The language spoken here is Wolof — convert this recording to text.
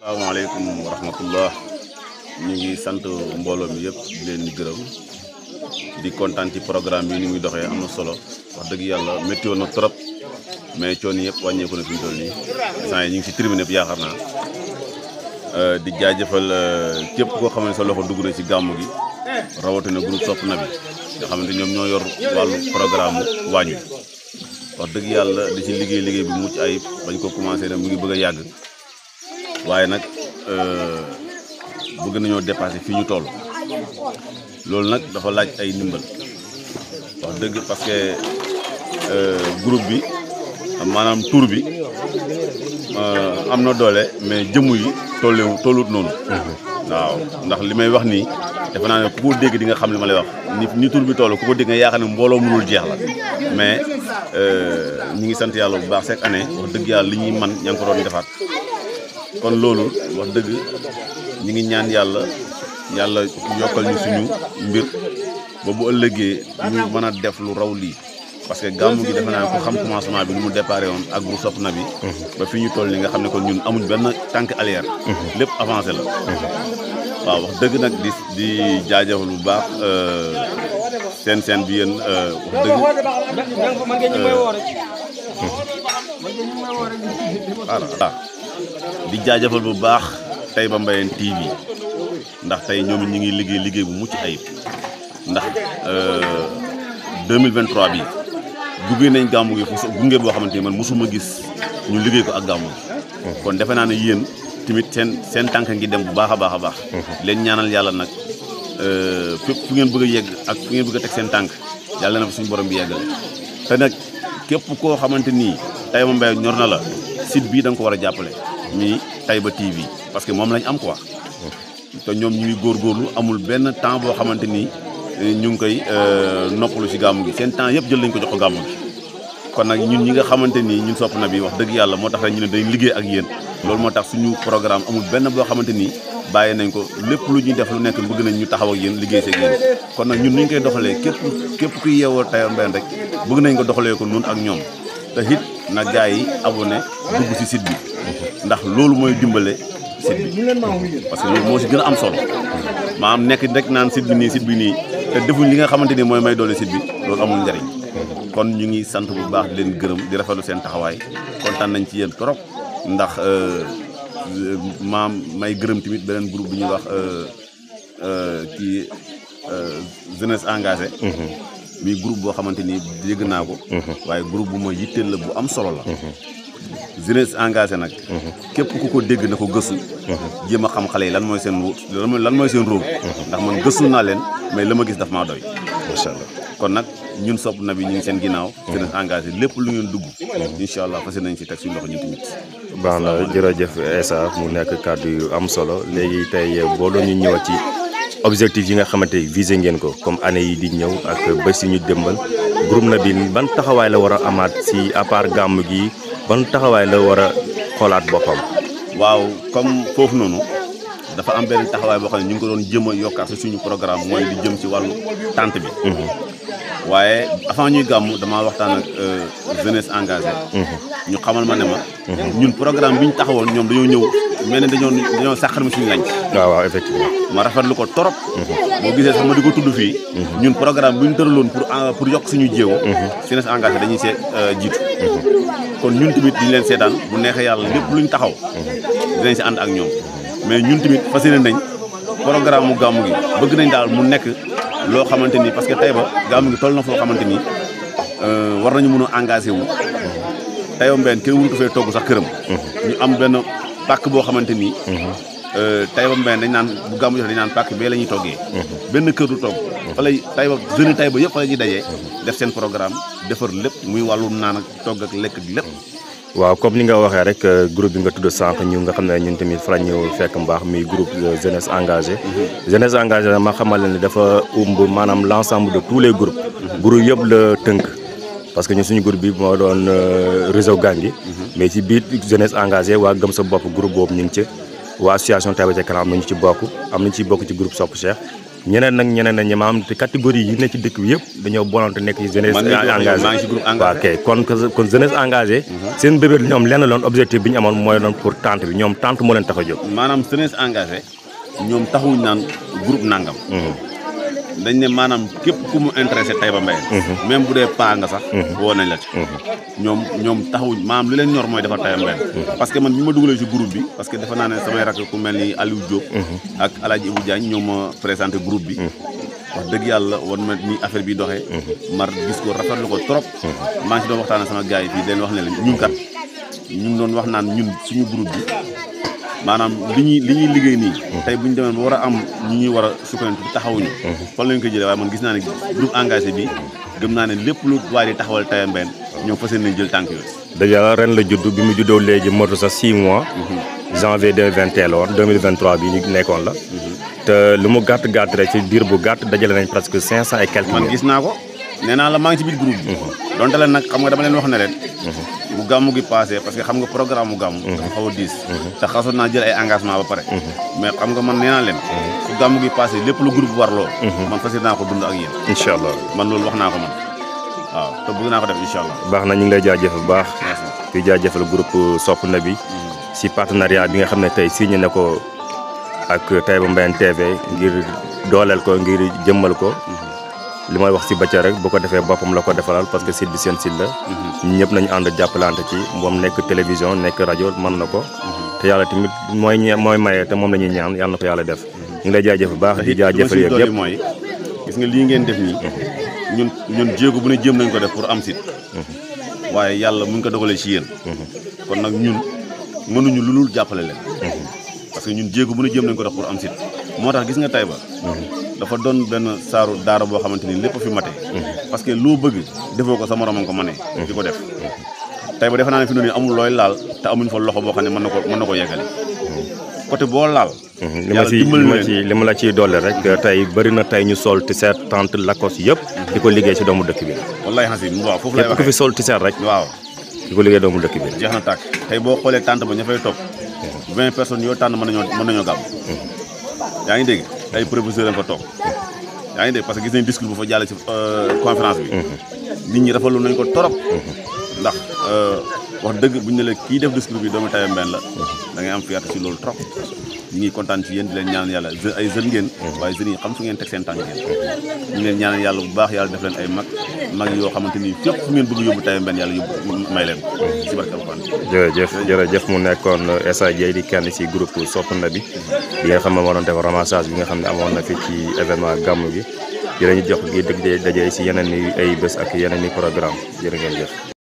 Assalamualaikum warahmatullah. Ñu ngi sant mbolo mi yëpp di leen di gërëm di kontaan ci programme bi ni muy doxé amna solo wax dëgg yalla metti won na trop mais cioni yëpp wañé ko na fi tol ni saa ñu ngi ci tribune yëpp yaakaar naa di jaajëfal képp koo xam ne sa loxo dugg na ci gàmmu gi rawatina groupe Sopp Nabi nga xamante ñoom ñoo yor wàllu programme wàññi wax dëgg yàlla di ci liggéey bi mucc ayib bañ ko commencé nag mu ngi bëgg a yàgg waaye nag bëgg nañoo dépassé fi ñu toll loolu nag dafa laaj ay ndimbal wax dëgg parce que groupe bi maanaam tour bi am na doole mais jëmu yi tollut noonu waaw ndax li may wax nii defe naa ne ku ko dégg di nga xam li ma lay wax ni tour bi toll ku ko dégg nga yaakaar ne mbooloo mënul jeex la mais ñi ngi sant yàlla bu baax chaque année wax dëgg yàlla li ñuy man ña ngi ko doon defaat kon loolu wax dëgg ñi ngi ñaan yàlla yokkal ñu suñu mbir ba bu ëllëgee ñu mën a def lu raw lii parce que gàmmu gi defe naa ko xam commencement bi ni mu déparé woon ak groupe Sopp Nabi ba fi ñu toll ni nga xam ne kon ñun amuñ benn tànk arrière lépp avancé la waaw wax dëgg nag di jaajëfal bu baax seen bi yéen wax dëgg voilà di jaajëfal bu baax Taïba Mbayeen TV ndax tey ñoom ñi ngi liggéey bu mucc ayib ndax 2023 bi duggee nañ gàmmu gi fu gunge boo xamante ni man mosuma gis ñu liggéey ko ak gàmmu gi kon defe naa ne yéen tamit seen tànk ngi dem bu baax a baax leen ñaanal yàlla nag fépp fu ngeen bëgg a yegg ak fu ngeen bëgg a teg seen tànk yàlla na fa suñu borom bi yeggale te nag képp koo xamante nii Taïba Mbayeen ñor na la site bii da nga ko war a jàppale mi Taïba TV parce que moom lañ am quoi te ñoom ñu ngi góorgóorlu amul benn temps boo xamante ni ñu ngi koy noppalu ci gàmmu gi seen temps yëpp jël nañ ko jox ko gàmmu gi kon nag ñun ñi nga xamante ni ñun Sopp Nabi wax dëgg yàlla moo tax rek ñu ne dañ liggéey ak yéen loolu moo tax suñu programme amul benn boo xamante ni bàyyi nañ ko lépp lu ñuy def lu nekk bëgg nañ ñu taxaw ak yéen liggéey seeg yéen kon nag ñun ñu koy doxalee képp kuy yeewoo Taïba Mbayeen rek bëgg nañ ko doxalee ko noonu ak ñoom te it na gars yi abonné dugg ci site bi ndax loolu mooy dimbale site bi parce que loolu moo ci gën a am solo maanaam nekk rek naan site bi nii te defuñ li nga xamante ni mooy may doole site bi loolu amul njariñ kon ñu ngi sant bu baax di leen gërëm di rafetlu seen taxawaay kontaan nañ ci yéen trop ndax may gërëm tamit beneen groupe bu ñuy wax kii jeunesse engagée mi groupe boo xamante ni yëg naa ko waaye groupe bu ma yitteel la bu am solo la jeunesse engagée nag képp ku ko dégg na ko gëstu jéem a xam xale yi lan mooy seen rôle ndax man gëstu naa leen mais la ma gis daf maa doy macha allah kon nag ñun Sopp Nabi ñu ngi seen ginnaaw jeunesse engagée lépp lu ngeen dugg incha allah fas nañ si teg suñu loxo ñun tamit baax na jërëjëf Essa mu nekk kàddu yu am solo léegi tey boo doon ñu ñëwaat ci objectif yi nga xamante visé ngeen ko comme année yi di ñëw ak bés yi ñu dëmbal groupe Nabi ban taxawaay la war a amaat si à part gàmm gi ban taxawaay la war a xoolaat boppam. waaw comme foofu noonu dafa am benn taxawaay boo xam ne ñu ngi ko doon jëm a yokkaat si suñu programme mooy di jëm ci wàllu tente bi. waaye avant ñuy gàmm damaa waxtaan ak jeunesse engagée. ñu xamal ma ne ma. ñun programme bi ñu taxawoon ñoom dañoo ñëw mel ne dañoo sàqar mi suñu lañ. waaw effectivement. ma rafetlu ko torop. boo gisee sax ma di ko tudd fii. ñun programme bi ñu tëraloon pour yokk suñu jéego. jeunesse engagée dañuy see jiitu. kon ñun tamit diñ leen seetaan bu neexee yàlla lépp luñ taxaw dinañ si ànd ak ñoom mais ñun tamit fas yéene nañ programme mu gàmmu gi bëgg nañ daal mu nekk loo xamante ni parce que Taïba gàmmu gi toll na foo xamante ni war nañu mën a engagé wu Taïba Mbayeen kenn mënu ko fee togg sax këram ñu am benn pàkk boo xamante ni Taïba Mbayeen dañ naan bu gàmmu jox dañ naan pàkk bee la ñuy toggee benn kër du togg fa lay Taïba jeune Taïba yëpp fa la ñuy dajee def seen programme defar lépp muy wàllum naan ak togg ak lekk ak lépp. waaw comme ni nga waxee rek groupe bi nga tudd sànq ñu nga xam ne ñun tamit fa la ñu fekk mbaax muy groupe jeunesse engagée. jeunesse engagée ma xamal leen ne dafa maanaam l' ensemble de tous les groupes. groupe yëpp la tënk parce que ñun suñu groupe bi moo doon réseau Gandhi. mais ci biir jeunesse engagée waa gëm sa bopp groupe boobu ñu ngi ci waa association Taïba ca kanam am nañu ci bokk am nañu ci bokk ci groupe Sopp Cheikh ñeneen nag ñeneen ñi maanaam te catégorie yi ne ci dëkk bi yëpp dañoo bolante nekk ci jeunesse engagée. maa ngi ci groupe engagé. waaw kay kon jeunesse engagée. seen bébét ñoom lenn loon objectif bi ñu amoon mooy doon pour tente bi ñoom tente moo leen tax a jóg. maanaam jeunesse engagé ñoom taxuñ naan groupe nangam. dañ ne maanaam képp ku mu intéressé Taïba Mbayène. même bu dee paa nga sax. woo nañ la ci. ñoom taxawuñ maanaam li leen ñor mooy defar Taïba Mbayène. parce que man bi ma dugalee ci groupe bi parce que defe naa ne samay rakk ku mel ni Aliou Diop. ak El Hadj Ibou Diagne ñoo ma présenté groupe bi. wax dëgg yàlla wan ma ni affaire bi doxee. mar gis ko rafetlu ko trop. maa ngi ci doon waxtaan sama gars yi fii leen wax ne la ñun kat ñu ngi doon wax naan ñun suñu groupe bi. maanaam li ñuy liggéey nii. tey bu ñu demee ba war a am ñu ñuy war a sukkandiku taxawuñu. fan lañ ko jëlee waaye man gis naa ne groupe engagé bi gëm naa ne lépp lu waa di taxawal Taïba Mbayène ñoom fas yéene nañ jël tànk yooyu. déjà ren la judd bi mu juddoo léegi motu sax 6 mois. janvier 2021 la woon 2023 bi ñu nekkoon la. te lu mu gàtt gàtt rek ci diir bu gàtt dajale nañ presque 500 et quelques. man gis naa ko nee naa la maa ngi ci biir groupe bi. donte leen nag xam nga dama leen wax ne leen. bu gàmmu gi passé parce que xam nga programme mu gàmmu. dafa xaw a diis. te xasoon naa jël ay engagement ba pare. mais xam nga man nee naa leen. su gàmmu gi passé lépp lu groupe warloo. man fas yéene naa ko dund ak yéen. incha allah man loolu wax naa ko man waaw te bëgg naa ko def incha allah. baax na ñu ngi lay jaajëfal bu baax. merci di jaajëfal groupe Sopp Nabi si partenariat bi nga xam ne tey signé na ko ak Taïba Mbayène TV ngir dooleel ko ngir jëmmal ko. li may wax si Bathia rek bu ko defee boppam la ko defalal parce que site bi seen site la. ñun ñëpp nañu ànd jàppalante ci moom nekk télévision nekk rajo mën na ko. te yàlla tamit mooy maye te moom la ñuy ñaan yàlla na ko yàlla def. ñu ngi lay jaajëfal bu baax di jaajëfal yëpp yëpp mooy gis nga lii ngeen def nii. ñun jéego bu ne jéem nañ ko def pour am site. waaye yàlla mu ngi ko dogalee ci yéen. kon nag ñun mënuñu lu dul jàppale leen. parce que ñun jéego bu ne jéem nañ ko def pour am site. moo tax gis nga Taïba dafa doon benn saaru daara boo xamante ni lépp fi mate. parce que loo bëgg defoo ko sa moromam ko mënee. di ko def Taïba defe naa ne fi mu ne nii amul looy laal te amuñ fa loxo boo xam ne mën na ko yeggale. côté boo laal. li ma la ciy doole rek tey bëri na tey ñu sol t-shirt tente Lacoste yëpp. di ko liggéey ci doomu dëkk bi. wallaay xasim waaw foofu lay waxee képp ku fi sol t-shirt rek. waaw di ko liggéey doomu dëkk bi. jeex na tàkk tey boo xoolee tente ba ña fay toog 20 personnes yoo tànn mën nañoo gàmm. yaa ngi dégg ay professeur lañ fa toog yaa ngi dégg parce que gis nañ discours bu fa jàlle ci conférence bi. nit ñi rafetlu nañ ko torop ndax wax dëgg buñ ne la kii def discours bi doomu Taïba Mbayène la da ngay am fierté ci loolu trop. ñu ngi kontaan ci yéen di leen ñaanal yàlla ay jeunes ngeen waaye jeunes yi xam fu ngeen teg seen tànk ngeen ñu ngi leen ñaanal yàlla bu baax yàlla def leen ay mag yoo xamante ni fépp fu ngeen bëgg yóbbu Taïba Mbayène yàlla yóbbu may leen ci barke Alxuraan. jërëjëf mu nekkoon Essa Dieye di kenn ci groupe Sopp Nabi bi nga xam ne moo doon def ramassage bi nga xam ne amoon na fi ci événement gàmmu gi di leen jox gi dëgg dajee ci yeneen i ay bés ak yeneen i programme jërë ngeen jëf.